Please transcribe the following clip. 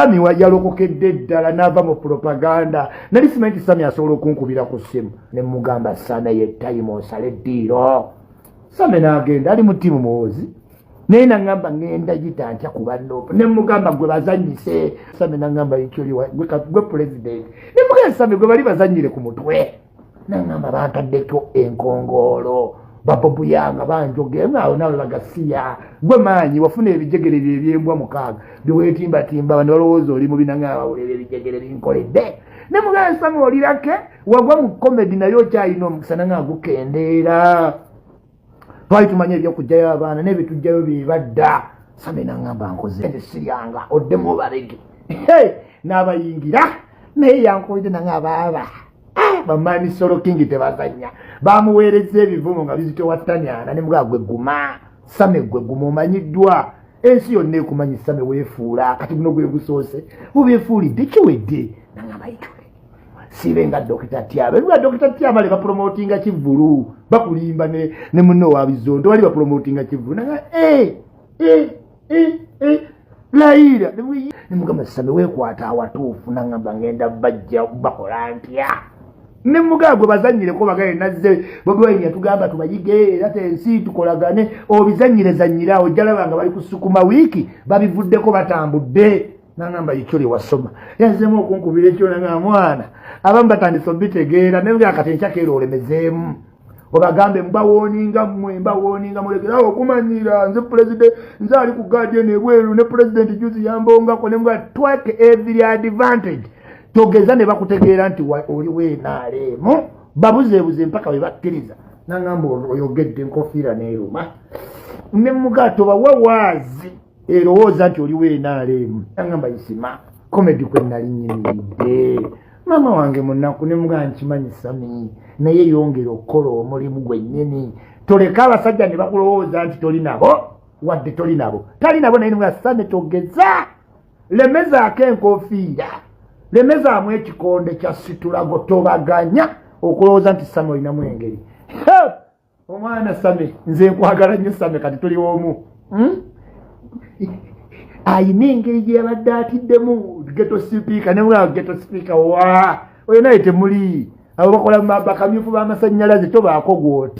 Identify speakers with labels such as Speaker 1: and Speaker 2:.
Speaker 1: Sami yalokokedde ddala n'ava mu propaganda nali simanyi nti Sami asobola okunkubira ku ssimu ne mugamba Sami ye time osale eddiiro. Sami n'agenda ali mu ttiimu muwozi naye n'aŋŋamba ŋŋenda gita ntya ku bannopo ne mugamba gwe bazannyise. Sami n'aŋŋamba gwe president ne mugamba Sami gwe bali bazannyire ku mutwe. N'aŋŋamba bantaddeko enkongoolo babobuyanga banjoge ngaawo nawe bagasiya gwe maanyi wafuna ebijegere bye ebyembwa 6 byeweetimbatimba bano balowooza oli mubi naŋŋamba bawulira ebijegere binkoledde. Ne mugamba Sami olirake wagwa mu komedi naye okyalina omukisa naŋŋamba gukendeera. Twali tumanye ebyokugjayo abaana n'ebitujjayo bibadda. Sami n'aŋŋamba nkoze nze siryanga oddemu obalege n'abayingira naye yankoledde naŋŋamba bamaani Solo King tebazanya bamuweereza ebivumo nga bizitowa ttanyana ne mugamba gwe guma Sami gwe guma omanyiddwa ensi yonna ekumanyi Sami weefuula kati guno gwe gusoose bubeefuulidde kiwedde. N'aŋŋamba yitule siibe nga Dr. Tyaba nga Dr. Tyaba le bapromotinga Kivulu bakulimba ne munno wa Bizondo bali bapromotinga Kivulu n'aŋŋamba Laira ne mugamba Sami weekwata awatuufu. N'aŋŋamba ngenda bajja bakola ntya ne mugamba gwe bazannyireko bagale nazze Bobi Wine yatugamba tubayige era ensi tukolagane obizannyirezannyira ojjalaba nga bali kusukuma wiiki babivuddeko batambudde. N'aŋŋamba yikyoli wasoma yazzeemu okunkubira ekyo n'aŋŋamba mwana abamu batandise obitegeera ne nga kati enkyakeera olemezeemu obagambe mbawooninga mulekerawo okumanyira nze president nze ali ku Guardian ebweru ne president juzi yambongako ne mga twake every advantage togeza ne bakutegeera nti oli weenaaleemu babuzeebuze mpaka bwe bakkiriza. N'aŋŋamba oyogedde enkofiira n'eruma ne mugaa tobawa waazi erowooza nti oli weenaaleemu. N'aŋŋamba isima komedi kwe nali nnyimiridde maama wange munaku ne mugaa nkimanyi Sami naye yongera okukola omulimu gwennyini toleka abasajja ne bakulowooza nti toli nabo wadde toli nabo naye mugaa Sami togeza lemezaako enkofiira lemezaamu ekikonde kya situlago tobaganya okulowooza nti Sami olinamu engeri. Omwana Sami nze nkwagala nnyo Sami kati tuli omu ayina engeri gye yabadde atiddemu geto sipiika ne mugamba geto sipiika oyo naye temuli abo bakola bakamyufu b'amasannyalaze tobaako gw'oti.